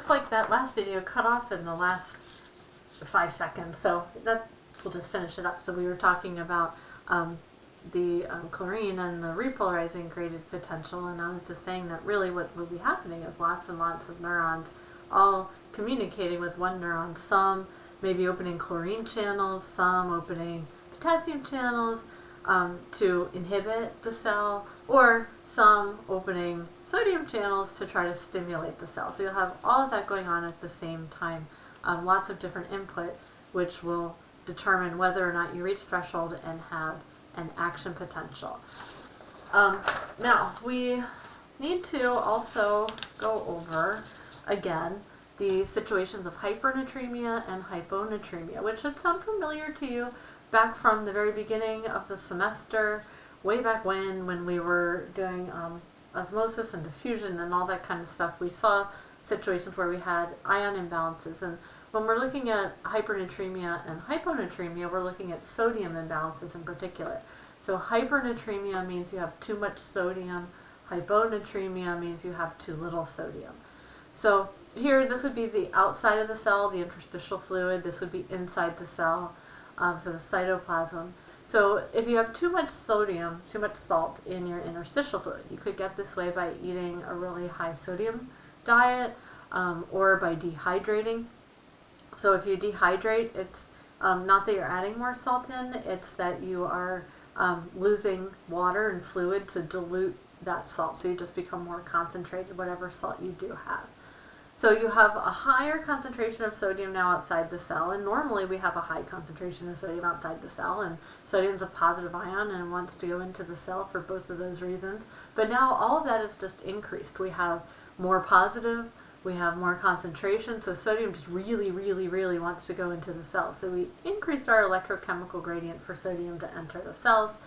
looks like that last video cut off in the last 5 seconds, so we'll just finish it up. So we were talking about the chlorine and the repolarizing graded potential, and I was just saying that really what will be happening is lots and lots of neurons all communicating with one neuron, some maybe opening chlorine channels, some opening potassium channels to inhibit the cell, or some opening sodium channels to try to stimulate the cell. So you'll have all of that going on at the same time, lots of different input, which will determine whether or not you reach threshold and have an action potential. Now, we need to also go over, again, the situations of hypernatremia and hyponatremia, which should sound familiar to you back from the very beginning of the semester, way back when we were doing osmosis and diffusion and all that kind of stuff. We saw situations where we had ion imbalances, and when we're looking at hypernatremia and hyponatremia, we're looking at sodium imbalances in particular. So hypernatremia means you have too much sodium, hyponatremia means you have too little sodium. So here, this would be the outside of the cell, the interstitial fluid. This would be inside the cell, so the cytoplasm. So if you have too much sodium, too much salt in your interstitial fluid, you could get this way by eating a really high sodium diet or by dehydrating. So if you dehydrate, it's not that you're adding more salt in, it's that you are losing water and fluid to dilute that salt. So you just become more concentrated, whatever salt you do have. So you have a higher concentration of sodium now outside the cell, and normally we have a high concentration of sodium outside the cell, and sodium is a positive ion and wants to go into the cell for both of those reasons. But now all of that is just increased. We have more positive, we have more concentration, so sodium just really, really, really wants to go into the cell. So we increased our electrochemical gradient for sodium to enter the cells.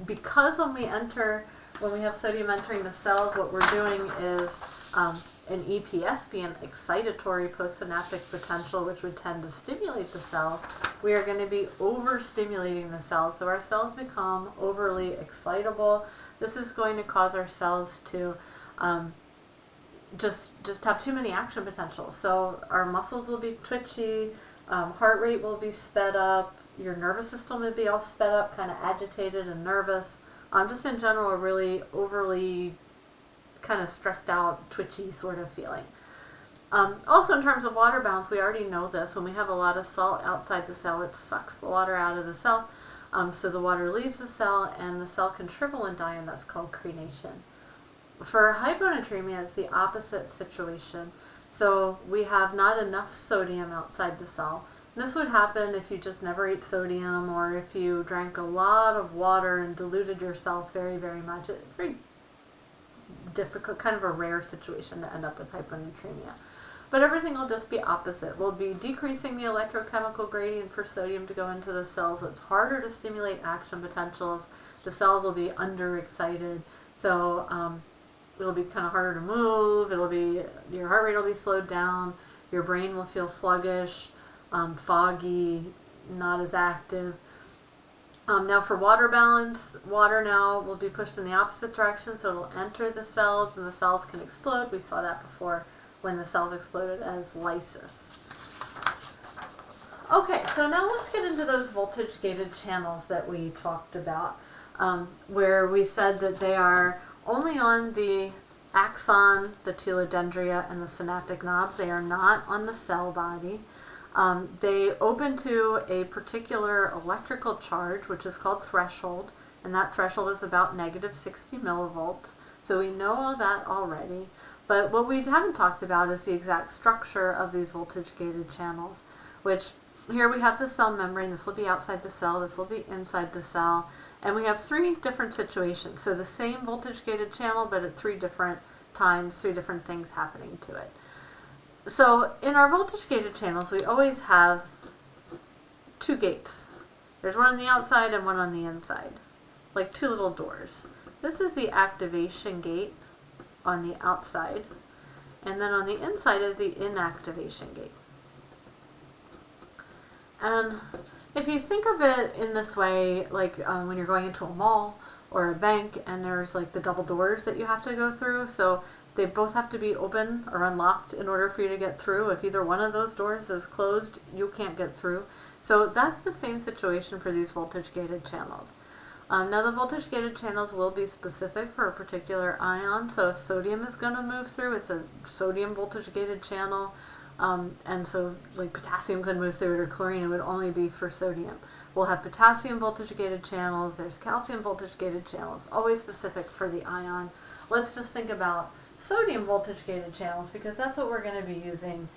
Because when we have sodium entering the cells, what we're doing is an EPSP, an excitatory postsynaptic potential, which would tend to stimulate the cells. We are going to be overstimulating the cells, so our cells become overly excitable. This is going to cause our cells to just have too many action potentials. So our muscles will be twitchy, heart rate will be sped up, your nervous system will be all sped up, kind of agitated and nervous. Just in general, a really overly kind of stressed out, twitchy sort of feeling. Also in terms of water balance, we already know this. When we have a lot of salt outside the cell, it sucks the water out of the cell. So the water leaves the cell and the cell can shrivel and die, and that's called crenation. For hyponatremia, it's the opposite situation. So we have not enough sodium outside the cell. This would happen if you just never ate sodium, or if you drank a lot of water and diluted yourself very, very much. It's very difficult, kind of a rare situation to end up with hyponatremia. But everything will just be opposite. We'll be decreasing the electrochemical gradient for sodium to go into the cells. It's harder to stimulate action potentials. The cells will be underexcited. So it'll be kind of harder to move. Your heart rate will be slowed down. Your brain will feel sluggish, foggy, not as active. Now for water balance, water now will be pushed in the opposite direction, so it'll enter the cells and the cells can explode. We saw that before when the cells exploded as lysis. Okay, so now let's get into those voltage-gated channels that we talked about, where we said that they are only on the axon, the telodendria, and the synaptic knobs. They are not on the cell body. They open to a particular electrical charge, which is called threshold, and that threshold is about negative 60 millivolts. So we know all that already. But what we haven't talked about is the exact structure of these voltage-gated channels, which here we have the cell membrane. This will be outside the cell. This will be inside the cell. And we have 3 different situations. So the same voltage-gated channel, but at 3 different times, 3 different things happening to it. So in our voltage-gated channels, we always have 2 gates. There's one on the outside and one on the inside, like 2 little doors. This is the activation gate on the outside, and then on the inside is the inactivation gate. And if you think of it in this way, like when you're going into a mall or a bank and there's like the double doors that you have to go through. So They both have to be open or unlocked in order for you to get through. If either one of those doors is closed, you can't get through. So that's the same situation for these voltage-gated channels. Now the voltage-gated channels will be specific for a particular ion. So if sodium is going to move through, it's a sodium voltage-gated channel. And so like potassium could move through it, or chlorine, it would only be for sodium. We'll have potassium voltage-gated channels, there's calcium voltage-gated channels, always specific for the ion. Let's just think about sodium voltage-gated channels, because that's what we're going to be using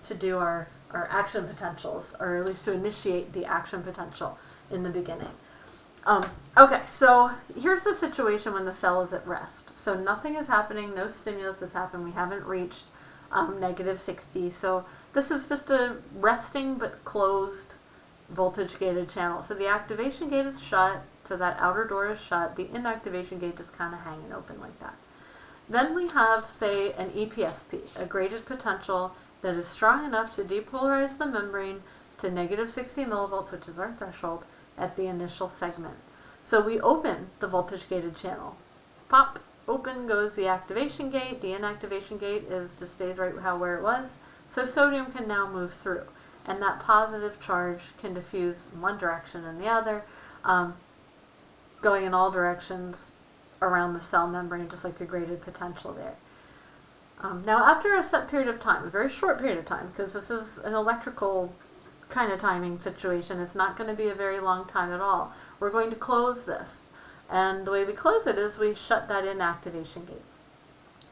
to do our action potentials, or at least to initiate the action potential in the beginning. Okay, so here's the situation when the cell is at rest. So nothing is happening, no stimulus has happened, we haven't reached -60. So this is just a resting but closed voltage-gated channel. So the activation gate is shut, so that outer door is shut. The inactivation gate just kind of hanging open like that. Then we have, say, an EPSP, a graded potential that is strong enough to depolarize the membrane to -60 millivolts, which is our threshold, at the initial segment. So we open the voltage-gated channel. Pop, open goes the activation gate. The inactivation gate just stays right where it was. So sodium can now move through. And that positive charge can diffuse in one direction and the other, going in all directions around the cell membrane, just like a graded potential there. Now after a set period of time, a very short period of time, because this is an electrical kind of timing situation, it's not going to be a very long time at all, we're going to close this. And the way we close it is we shut that inactivation gate.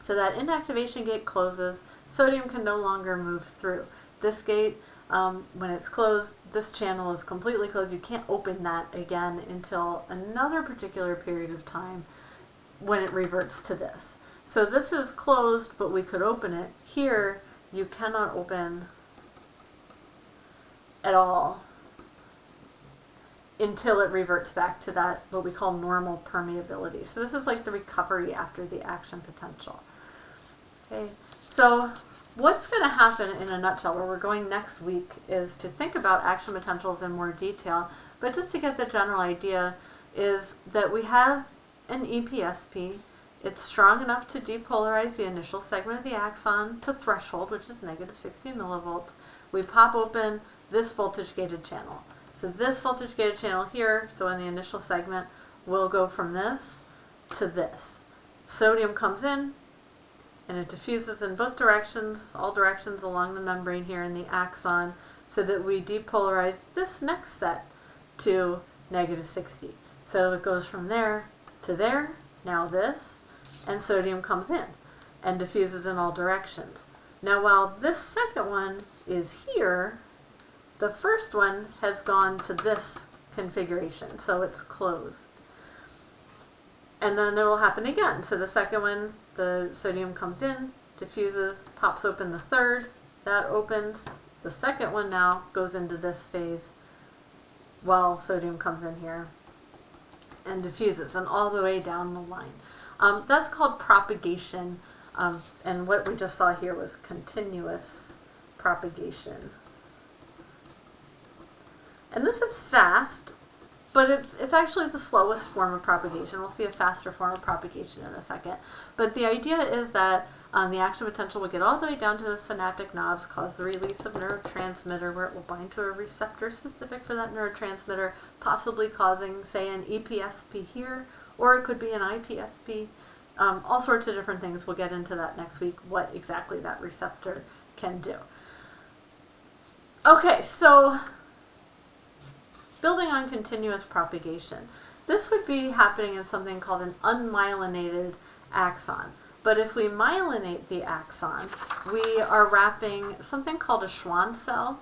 So that inactivation gate closes, sodium can no longer move through. This gate, when it's closed, this channel is completely closed. You can't open that again until another particular period of time when it reverts to this. So this is closed, but we could open it. Here, you cannot open at all until it reverts back to that, what we call normal permeability. So this is like the recovery after the action potential. Okay, so what's going to happen in a nutshell, where we're going next week, is to think about action potentials in more detail. But just to get the general idea is that we have an EPSP. It's strong enough to depolarize the initial segment of the axon to threshold, which is -60 millivolts. We pop open this voltage-gated channel. So this voltage-gated channel here, so in the initial segment, will go from this to this. Sodium comes in, and it diffuses in both directions, all directions along the membrane here in the axon, so that we depolarize this next set to -60. So it goes from there to there, now this, and sodium comes in and diffuses in all directions. Now while this second one is here, the first one has gone to this configuration, so it's closed. And then it will happen again. So the second one, the sodium comes in, diffuses, pops open the third, that opens. The second one now goes into this phase while sodium comes in here and diffuses, and all the way down the line. That's called propagation, and what we just saw here was continuous propagation. And this is fast, but it's actually the slowest form of propagation. We'll see a faster form of propagation in a second. But the idea is that the action potential will get all the way down to the synaptic knobs, cause the release of neurotransmitter, where it will bind to a receptor specific for that neurotransmitter, possibly causing, say, an EPSP here, or it could be an IPSP. All sorts of different things. We'll get into that next week, what exactly that receptor can do. Okay, so building on continuous propagation. This would be happening in something called an unmyelinated axon. But if we myelinate the axon, we are wrapping something called a Schwann cell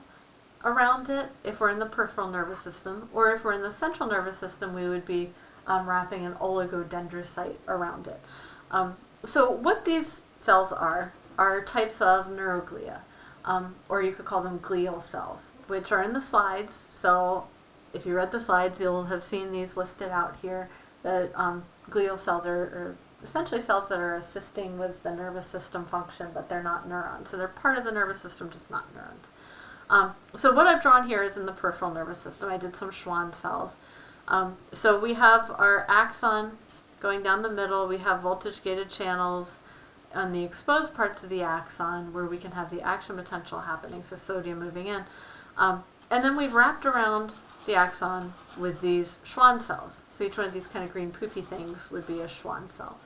around it if we're in the peripheral nervous system, or if we're in the central nervous system, we would be wrapping an oligodendrocyte around it. So what these cells are types of neuroglia, or you could call them glial cells, which are in the slides. So if you read the slides, you'll have seen these listed out here, that glial cells are essentially cells that are assisting with the nervous system function, but they're not neurons. So they're part of the nervous system, just not neurons. So what I've drawn here is in the peripheral nervous system. I did some Schwann cells. So we have our axon going down the middle. We have voltage-gated channels, on the exposed parts of the axon where we can have the action potential happening, so sodium moving in. And then we've wrapped around the axon with these Schwann cells. So each one of these kind of green poofy things would be a Schwann cell.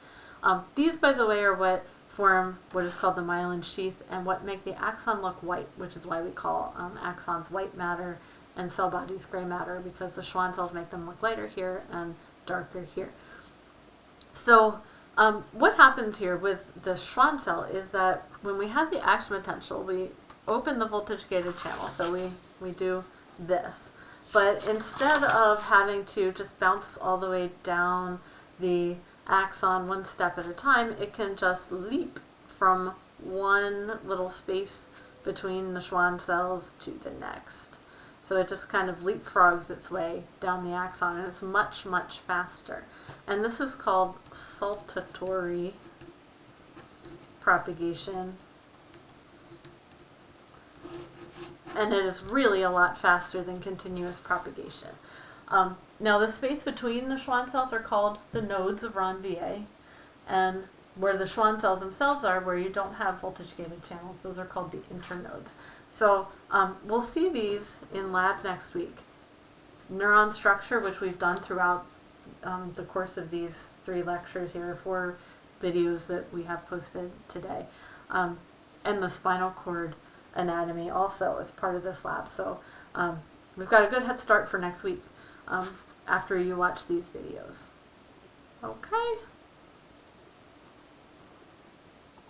These, by the way, are what form what is called the myelin sheath and what make the axon look white, which is why we call axons white matter and cell bodies gray matter, because the Schwann cells make them look lighter here and darker here. So what happens here with the Schwann cell is that when we have the action potential, we open the voltage gated channel. So we do this. But instead of having to just bounce all the way down the axon one step at a time, it can just leap from one little space between the Schwann cells to the next. So it just kind of leapfrogs its way down the axon, and it's much, much faster. And this is called saltatory propagation. And it is really a lot faster than continuous propagation. Now the space between the Schwann cells are called the nodes of Ranvier, and where the Schwann cells themselves are, where you don't have voltage gated channels, those are called the internodes. So we'll see these in lab next week. Neuron structure, which we've done throughout the course of these 3 lectures here, 4 videos that we have posted today, and the spinal cord anatomy also as part of this lab. So we've got a good head start for next week after you watch these videos. Okay.